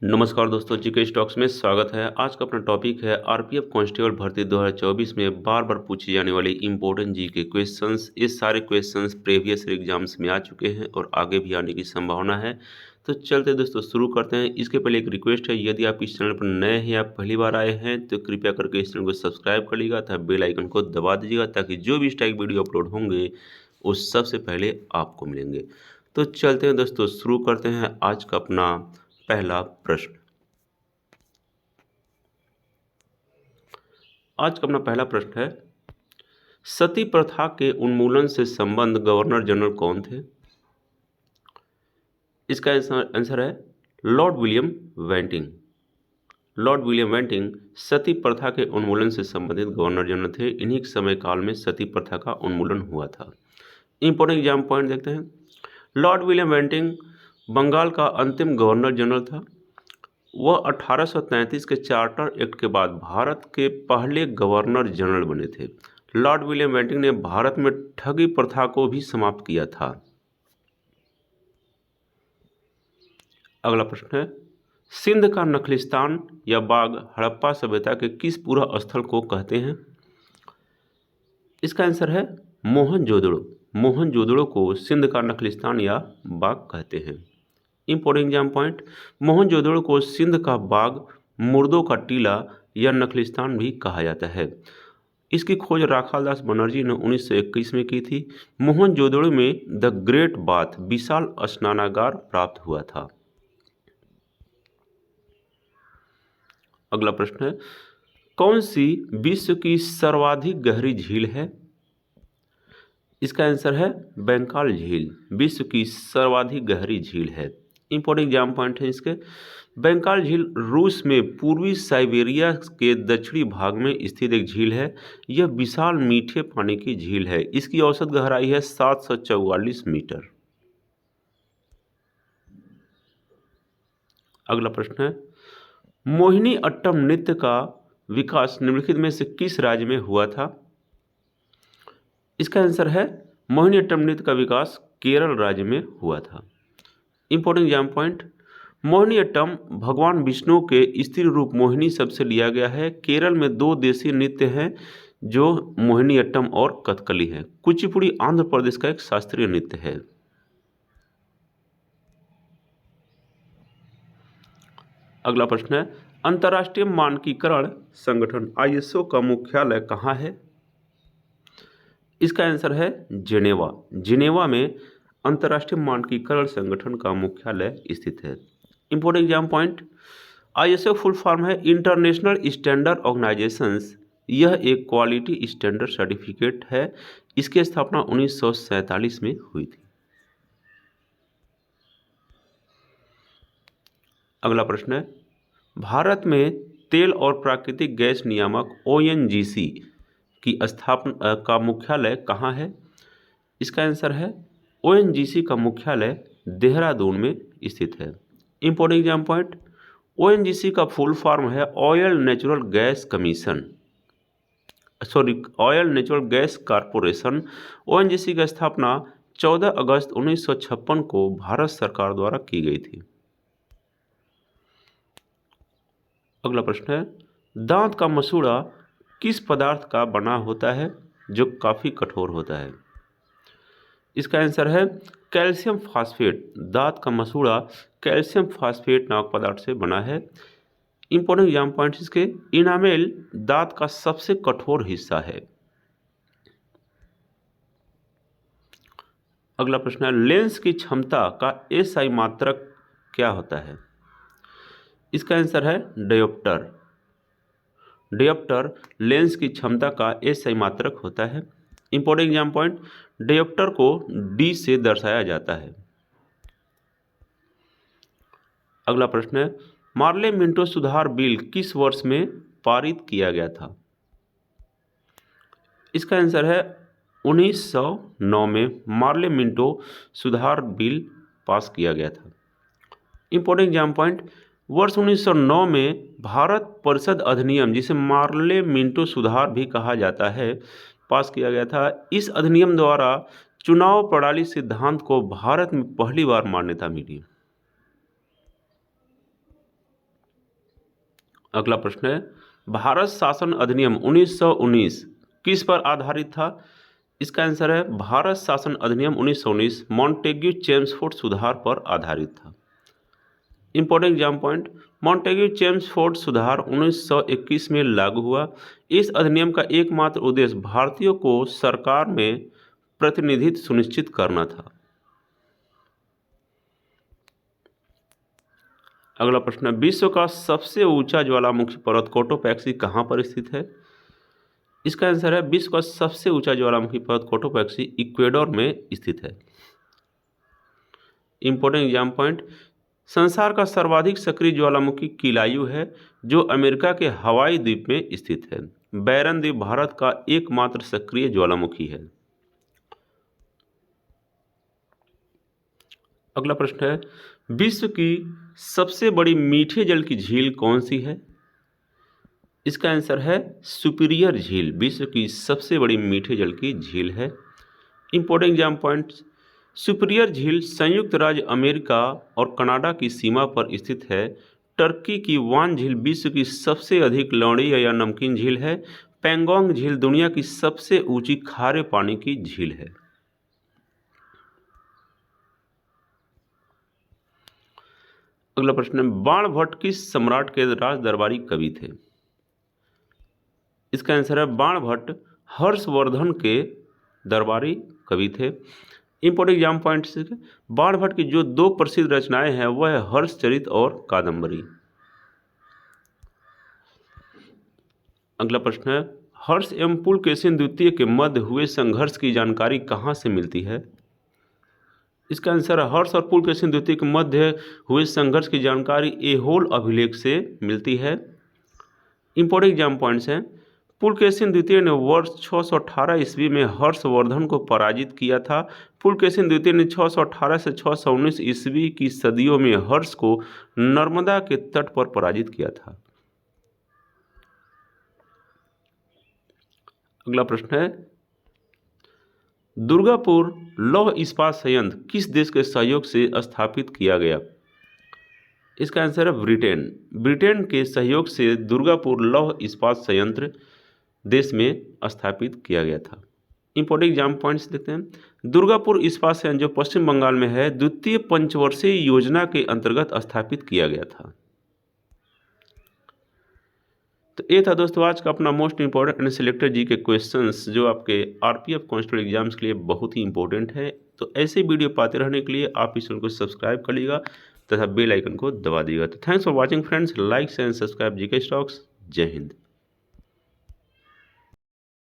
नमस्कार दोस्तों, GK stocks में स्वागत है। आज का अपना टॉपिक है आरपीएफ कांस्टेबल भर्ती 2024 में बार बार पूछी जाने वाली इंपॉर्टेंट जीके क्वेश्चंस। ये सारे क्वेश्चंस प्रीवियस एग्जाम्स में आ चुके हैं और आगे भी आने की संभावना है। तो चलते दोस्तों शुरू करते हैं। इसके पहले एक रिक्वेस्ट है, यदि आप इस चैनल पर नए हैं या पहली बार आए हैं तो कृपया करके इस चैनल को सब्सक्राइब कर लीजिएगा तथा बेल आइकन को दबा दीजिएगा ताकि जो भी इस टाइप वीडियो अपलोड होंगे वो सबसे पहले आपको मिलेंगे। तो चलते हैं दोस्तों, शुरू करते हैं आज का अपना पहला प्रश्न। आज का अपना पहला प्रश्न है, सती प्रथा के उन्मूलन से संबंध गवर्नर जनरल कौन थे? इसका आंसर है लॉर्ड विलियम वेंटिंग। लॉर्ड विलियम वेंटिंग सती प्रथा के उन्मूलन से संबंधित गवर्नर जनरल थे। इन्हीं के समय काल में सती प्रथा का उन्मूलन हुआ था। इंपॉर्टेंट एग्जाम पॉइंट देखते हैं। लॉर्ड विलियम वेंटिंग बंगाल का अंतिम गवर्नर जनरल था। वह 1833 के चार्टर एक्ट के बाद भारत के पहले गवर्नर जनरल बने थे। लॉर्ड विलियम वेंटिंग ने भारत में ठगी प्रथा को भी समाप्त किया था। अगला प्रश्न है, सिंध का नखलिस्तान या बाग हड़प्पा सभ्यता के किस पूरा स्थल को कहते हैं? इसका आंसर है मोहनजोदड़ो। मोहनजोदड़ो को सिंध का नखलिस्तान या बाग कहते हैं। इंपॉर्टेंट एग्जाम पॉइंट, मोहनजोदड़ो को सिंध का बाग, मुर्दों का टीला या नखलिस्तान भी कहा जाता है। इसकी खोज राखालदास बनर्जी ने 1921 में की थी। मोहनजोदड़ो में द ग्रेट बाथ विशाल स्नानागार प्राप्त हुआ था। अगला प्रश्न है, कौन सी विश्व की सर्वाधिक गहरी झील है? इसका आंसर है बंगाल झील विश्व की सर्वाधिक गहरी झील है। इंपॉर्टेंट एग्जाम पॉइंट है इसके। बंगाल झील रूस में पूर्वी साइबेरिया के दक्षिणी भाग में स्थित एक झील है। यह विशाल मीठे पानी की झील है। इसकी औसत गहराई है 744 मीटर। अगला प्रश्न है, मोहिनी अट्टम नृत्य का विकास निम्नलिखित में से किस राज्य में हुआ था? इसका आंसर है मोहिनीअट्टम नृत्य का विकास केरल राज्य में हुआ था। इंपॉर्टेंट एग्जाम पॉइंट, मोहिनीअट्टम भगवान विष्णु के स्त्री रूप मोहिनी शब्द से लिया गया है। केरल में दो देसी नृत्य हैं जो मोहिनीअट्टम और कथकली है। कुचिपुड़ी आंध्र प्रदेश का एक शास्त्रीय नृत्य है। अगला प्रश्न है, अंतर्राष्ट्रीय मानकीकरण संगठन आईएसओ का मुख्यालय कहाँ है? इसका आंसर है जिनेवा। जिनेवा में अंतर्राष्ट्रीय मानकीकरण संगठन का मुख्यालय स्थित है। Important exam point, ISO full form है इंटरनेशनल स्टैंडर्ड ऑर्गेनाइजेशंस। यह एक क्वालिटी स्टैंडर्ड सर्टिफिकेट है। इसकी स्थापना 1947 में हुई थी। अगला प्रश्न है, भारत में तेल और प्राकृतिक गैस नियामक ओएनजीसी की स्थापना का मुख्यालय कहाँ है? इसका आंसर है ओएनजीसी का मुख्यालय देहरादून में स्थित है। इंपॉर्टेंट एग्जाम पॉइंट, ओएनजीसी का फुल फॉर्म है oil natural gas commission, oil natural gas corporation. ONGC की स्थापना 14 अगस्त 1956 को भारत सरकार द्वारा की गई थी। अगला प्रश्न है, दांत का मसूड़ा किस पदार्थ का बना होता है जो काफ़ी कठोर होता है? इसका आंसर है कैल्शियम फास्फेट। दांत का मसूड़ा कैल्शियम फास्फेट नामक पदार्थ से बना है। इंपॉर्टेंट एग्जाम पॉइंट्स इसके, इनामेल दांत का सबसे कठोर हिस्सा है। अगला प्रश्न है, लेंस की क्षमता का एसआई मात्रक क्या होता है? इसका आंसर है डायोप्टर। डायोप्टर लेंस की क्षमता का एसआई मात्रक होता है। इंपॉर्टेंट एग्जाम पॉइंट, डायोप्टर को डी से दर्शाया जाता है। अगला प्रश्न है, मार्ले मिंटो सुधार बिल किस वर्ष में पारित किया गया था? इसका आंसर है 1909 में मार्ले मिंटो सुधार बिल पास किया गया था। इंपॉर्टेंट एग्जाम पॉइंट, वर्ष 1909 में भारत परिषद अधिनियम, जिसे मार्ले मिंटो सुधार भी कहा जाता है, पास किया गया था। इस अधिनियम द्वारा चुनाव प्रणाली सिद्धांत को भारत में पहली बार मान्यता मिली। अगला प्रश्न है, भारत शासन अधिनियम 1919 किस पर आधारित था? इसका आंसर है भारत शासन अधिनियम 1919 मॉन्टेग्यू चेम्सफोर्ड सुधार पर आधारित था। Important exam point, Montagu Chelmsford सुधार 1921 में लागू हुआ। इस अधिनियम का एकमात्र उद्देश्य भारतीयों को सरकार में प्रतिनिधित्व सुनिश्चित करना था। अगला प्रश्न है, विश्व का सबसे ऊंचा ज्वालामुखी पर्वत कोटोपैक्सी कहाँ पर स्थित है? इसका आंसर है विश्व का सबसे ऊंचा ज्वालामुखी पर्वत कोटोपैक्सी इक्वेडोर में स्थित है। इंपॉर्टेंट एग्जाम पॉइंट, संसार का सर्वाधिक सक्रिय ज्वालामुखी किलायू है जो अमेरिका के हवाई द्वीप में स्थित है। बैरन द्वीप भारत का एकमात्र सक्रिय ज्वालामुखी है। अगला प्रश्न है, विश्व की सबसे बड़ी मीठे जल की झील कौन सी है? इसका आंसर है सुपीरियर झील विश्व की सबसे बड़ी मीठे जल की झील है। इंपॉर्टेंट एग्जाम पॉइंट्स, सुपीरियर झील संयुक्त राज्य अमेरिका और कनाडा की सीमा पर स्थित है। टर्की की वान झील विश्व की सबसे अधिक लवणीय या नमकीन झील है। पैंगोंग झील दुनिया की सबसे ऊंची खारे पानी की झील है। अगला प्रश्न है, बाणभट्ट किस सम्राट के राज दरबारी कवि थे? इसका आंसर है बाणभट्ट हर्षवर्धन के दरबारी कवि थे। इंपॉर्टेंट एग्जाम पॉइंट्स, बाणभट्ट की जो दो प्रसिद्ध रचनाएं हैं वह है हर्षचरित और कादंबरी। अगला प्रश्न है, हर्ष एवं पुलकेशिन द्वितीय के मध्य हुए संघर्ष की जानकारी कहाँ से मिलती है? इसका आंसर है हर्ष और पुलकेशिन द्वितीय के मध्य हुए संघर्ष की जानकारी ऐहोल अभिलेख से मिलती है। इंपॉर्टेंट एग्जाम पॉइंट्स हैं, पुलकेशिन द्वितीय ने वर्ष 618 ईस्वी में हर्षवर्धन को पराजित किया था। पुलकेशिन द्वितीय ने 618 से 619 ईस्वी की सदियों में हर्ष को नर्मदा के तट पर पराजित किया था। अगला प्रश्न है, दुर्गापुर लौह इस्पात संयंत्र किस देश के सहयोग से स्थापित किया गया? इसका आंसर है ब्रिटेन। ब्रिटेन के सहयोग से दुर्गापुर लौह इस्पात संयंत्र देश में स्थापित किया गया था। इंपॉर्टेंट एग्जाम पॉइंट्स देखते हैं, दुर्गापुर इस्पात संयंत्र जो पश्चिम बंगाल में है द्वितीय पंचवर्षीय योजना के अंतर्गत स्थापित किया गया था। तो ये था दोस्तों आज का अपना मोस्ट इंपॉर्टेंट एंड सिलेक्टेड जी के क्वेश्चंस जो आपके आरपीएफ कांस्टेबल एग्जाम्स के लिए बहुत ही इंपॉर्टेंट है। तो ऐसे वीडियो पाते रहने के लिए आप इस चैनल को सब्सक्राइब कर लीजिएगा तथा बेल आइकन को दबा दीजिएगा। तो thanks for watching friends, like and subscribe GK stocks. जय हिंद।